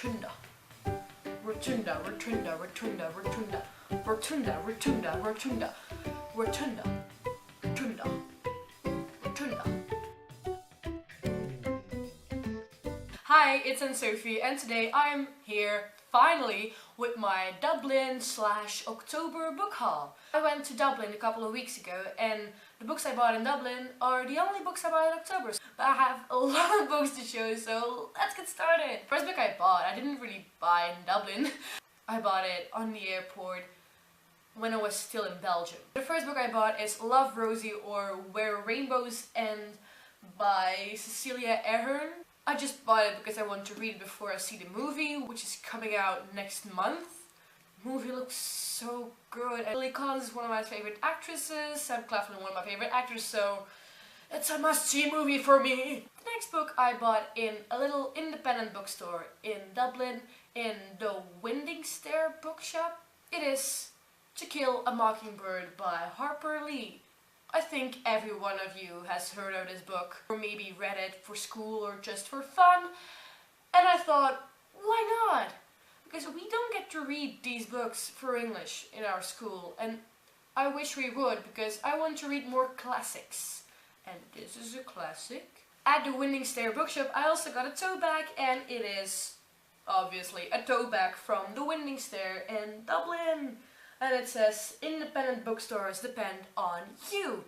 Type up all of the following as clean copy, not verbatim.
rotunda. Rotunda, rotunda, rotunda, rotunda. Rotunda, rotunda, rotunda. Rotunda, rotunda, rotunda. Hi, it's Ann-Sophie, and today I'm here finally with my Dublin/October book haul. I went to Dublin a couple of weeks ago, and the books I bought in Dublin are the only books I bought in October. But I have a lot of books to show, so let's get started. First book I bought, I didn't really buy in Dublin. I bought it on the airport when I was still in Belgium. The first book I bought is Love, Rosie, or Where Rainbows End by Cecilia Ahern. I just bought it because I want to read it before I see the movie, which is coming out next month. The movie looks so good. Lily Collins is one of my favorite actresses, Sam Claflin one of my favorite actors, so it's a must-see movie for me. The next book I bought in a little independent bookstore in Dublin, in the Winding Stair bookshop. It is To Kill a Mockingbird by Harper Lee. I think every one of you has heard of this book, or maybe read it for school or just for fun. And I thought, why not? Because we don't get to read these books for English in our school, and I wish we would, because I want to read more classics. And this is a classic. At the Winding Stair bookshop I also got a tote bag, and it is obviously a tote bag from the Winding Stair in Dublin. And it says, independent bookstores depend on you.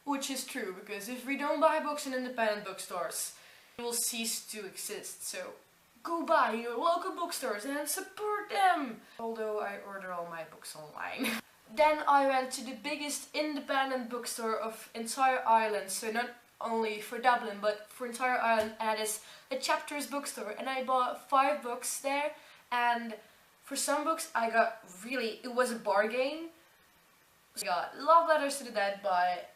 Which is true, because if we don't buy books in independent bookstores, they will cease to exist. So go buy your local bookstores and support them! Although I order all my books online. Then I went to the biggest independent bookstore of entire Ireland. So not only for Dublin, but for entire Ireland. And that is a Chapters bookstore. And I bought 5 books there. And for some books I got it was a bargain. So I got Love Letters to the Dead by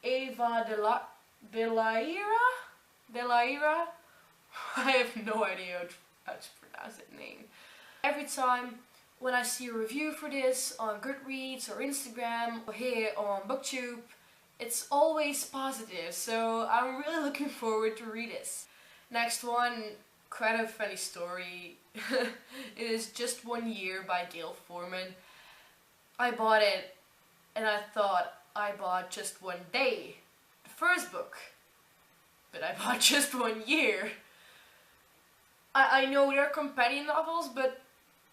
Eva de la Ira? I have no idea how to pronounce that name. Every time when I see a review for this on Goodreads or Instagram or here on BookTube, it's always positive, so I'm really looking forward to read this. Next one, quite a funny story. It is Just One Year by Gail Forman. I bought it and I thought I bought Just One Day, the first book, but I bought Just One Year. I know they're companion novels, but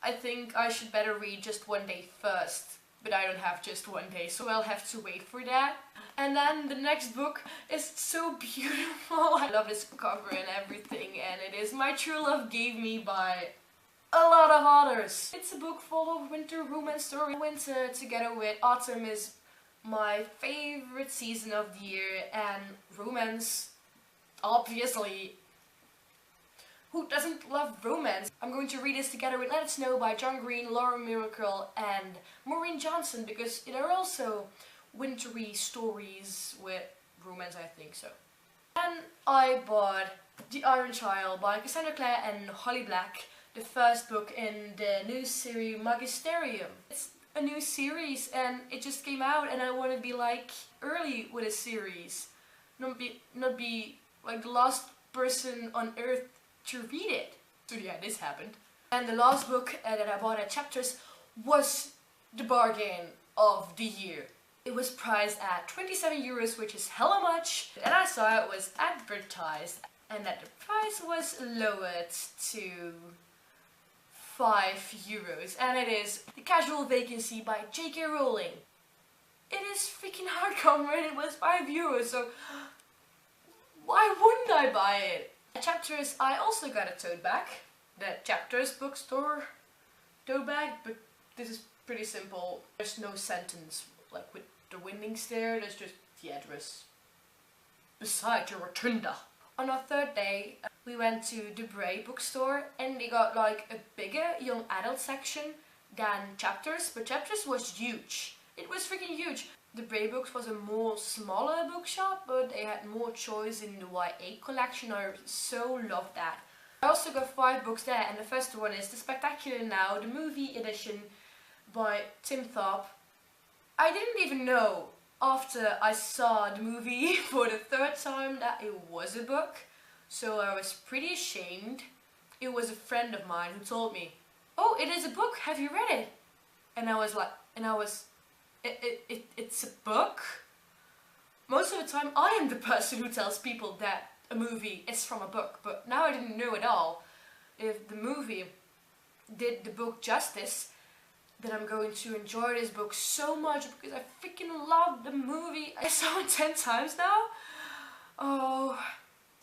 I think I should better read Just One Day first. But I don't have just one day, so I'll have to wait for that. And then the next book is so beautiful. I love this cover and everything, and it is My True Love Gave Me by a lot of authors. It's a book full of winter romance stories. Winter together with autumn is my favorite season of the year, and romance, obviously. Who doesn't love romance? I'm going to read this together with Let It Snow by John Green, Laura Miracle and Maureen Johnson, because there are also wintry stories with romance, I think so. And I bought The Iron Child by Cassandra Clare and Holly Black, the first book in the new series Magisterium. It's a new series and it just came out, and I want to be like early with a series. Not be like the last person on earth to read it. So yeah, this happened. And the last book that I bought at Chapters was the bargain of the year. It was priced at 27 euros, which is hella much. And I saw it was advertised and that the price was lowered to 5 euros. And it is The Casual Vacancy by J.K. Rowling. It is freaking hardcover and it was 5 euros, so why wouldn't I buy it? At Chapters I also got a tote bag, the Chapters bookstore tote bag, but this is pretty simple. There's no sentence like with the Winding Stair, there's just the address beside the rotunda. On our third day we went to the Bray bookstore, and they got like a bigger young adult section than Chapters, but Chapters was huge. It was freaking huge. The Bray Books was a more smaller bookshop, but they had more choice in the YA collection. I so loved that. I also got 5 books there, and the first one is The Spectacular Now, the movie edition by Tim Thorpe. I didn't even know after I saw the movie for the 3rd time that it was a book, so I was pretty ashamed. It was a friend of mine who told me, "Oh, it is a book, have you read it?" And I was like, it's a book? Most of the time I am the person who tells people that a movie is from a book, but now I didn't know at all if the movie did the book justice, then I'm going to enjoy this book so much because I freaking love the movie. I saw it 10 times now. Oh.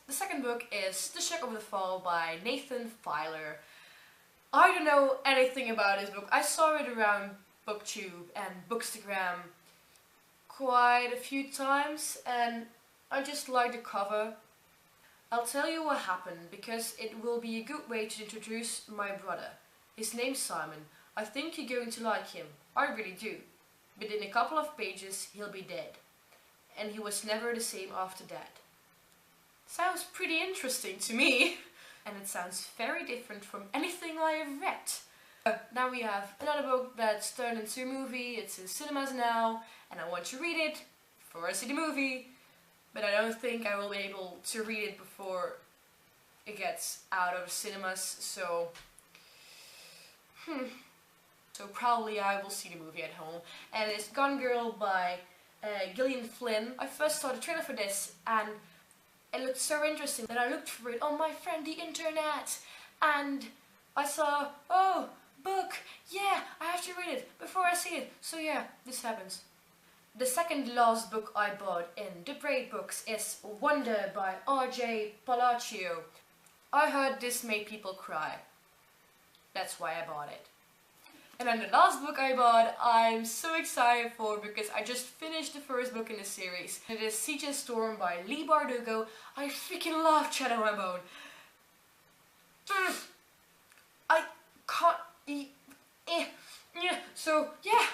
The second book is The Shadow of the Fall by Nathan Filer. I don't know anything about this book. I saw it around BookTube and Bookstagram quite a few times and I just like the cover. I'll tell you what happened because it will be a good way to introduce my brother. His name's Simon. I think you're going to like him. I really do. But in a couple of pages he'll be dead. And he was never the same after that. Sounds pretty interesting to me. And it sounds very different from anything I have read. Now we have another book that's turned into a movie. It's in cinemas now. And I want to read it before I see the movie. But I don't think I will be able to read it before it gets out of cinemas. So probably I will see the movie at home. And it's Gone Girl by Gillian Flynn. I first saw the trailer for this and it looked so interesting that I looked for it on my friendly internet. And I saw, oh, book, yeah, I have to read it before I see it. So yeah, this happens. The second last book I bought in Dupré Books is Wonder by R.J. Palacio. I heard this made people cry. That's why I bought it. And then the last book I bought, I'm so excited for because I just finished the first book in the series. It is Siege and Storm by Leigh Bardugo. I freaking love Shadow and Bone. I can't So yeah,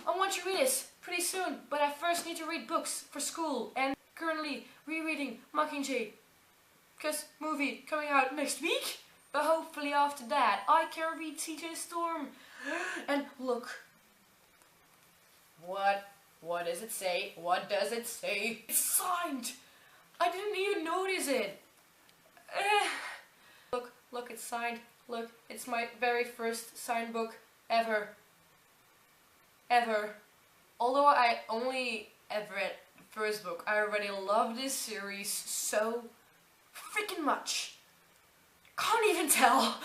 I want to read this pretty soon, but I first need to read books for school and currently rereading Mockingjay because movie coming out next week. But hopefully after that I can read Siege and Storm. And look, what does it say? What does it say? It's signed! I didn't even notice it. Look, it's signed. Look, it's my very first signed book ever. Although I only ever read the first book, I already love this series so freaking much. Can't even tell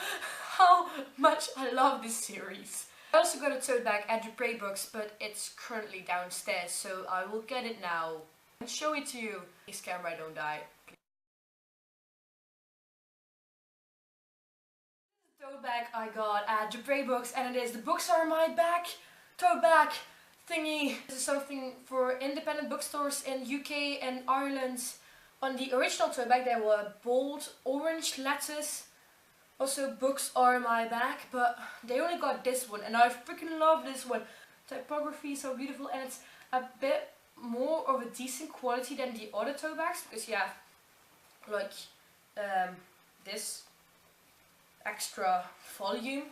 how much I love this series. I also got a tote bag at Dupré Books, but it's currently downstairs, so I will get it now and show it to you. Please camera, don't die. This is the tote bag I got at Dupré Books, and it is The Books Are My Back tote bag thingy. This is something for independent bookstores in UK and Ireland. On the original tote bag there were bold orange letters. Also, Books Are My Back, but they only got this one and I freaking love this one. Typography is so beautiful and it's a bit more of a decent quality than the other tote bags because you have like this extra volume.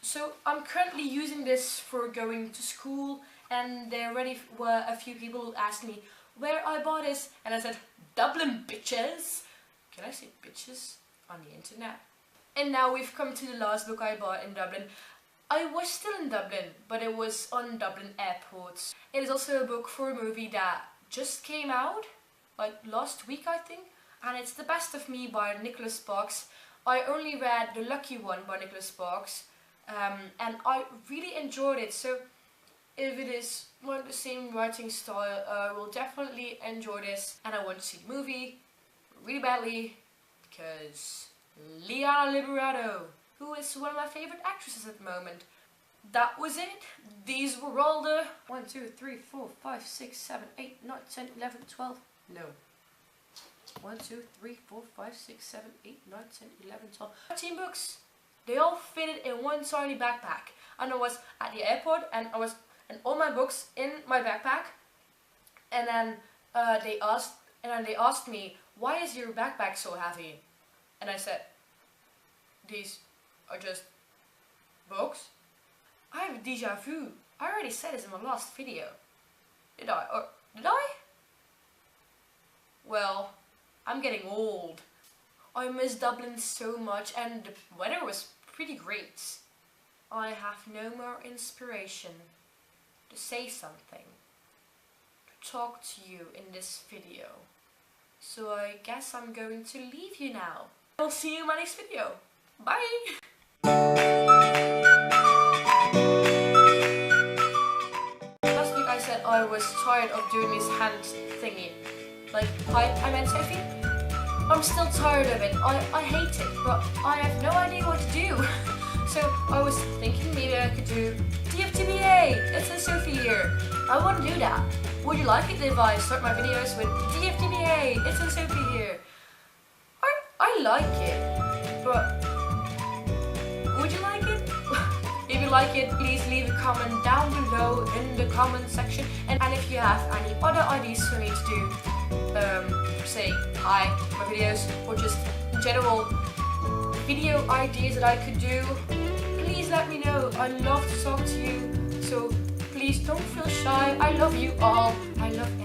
So I'm currently using this for going to school and there already were a few people who asked me where I bought this and I said, Dublin bitches. Can I say bitches on the internet? And now we've come to the last book I bought in Dublin. I was still in Dublin, but it was on Dublin Airport. It is also a book for a movie that just came out, like last week I think. And it's The Best of Me by Nicholas Sparks. I only read The Lucky One by Nicholas Sparks. And I really enjoyed it. So if it is one of the same writing style, I will definitely enjoy this. And I want to see the movie really badly because Liana Liberato, who is one of my favorite actresses at the moment. That was it. These were all the 1, 2, 3, 4, 5, 6, 7, 8, 9, 10, 11, 12. No. 1, 2, 3, 4, 5, 6, 7, 8, 9, 10, 11, 12. 13 books. They all fitted in one tiny backpack. And I was at the airport and all my books in my backpack. And then they asked me, why is your backpack so heavy? And I said, these are just books. I have a déjà vu. I already said this in my last video. Did I? Or did I? Well, I'm getting old. I miss Dublin so much and the weather was pretty great. I have no more inspiration to say something, to talk to you in this video. So I guess I'm going to leave you now. I'll see you in my next video. Bye! Last week I said I was tired of doing this hand thingy. Like, hi, I'm Ann-Sophie. I'm still tired of it. I hate it, but I have no idea what to do. So I was thinking maybe I could do DFTBA. It's Ann-Sophie here. I want to do that. Would you like it if I start my videos with DFTBA? It's Ann-Sophie here. I like it, but would you like it? If you like it, please leave a comment down below in the comment section. And if you have any other ideas for me to do, say hi, my videos, or just general video ideas that I could do, please let me know. I love to talk to you, so please don't feel shy. I love you all. I love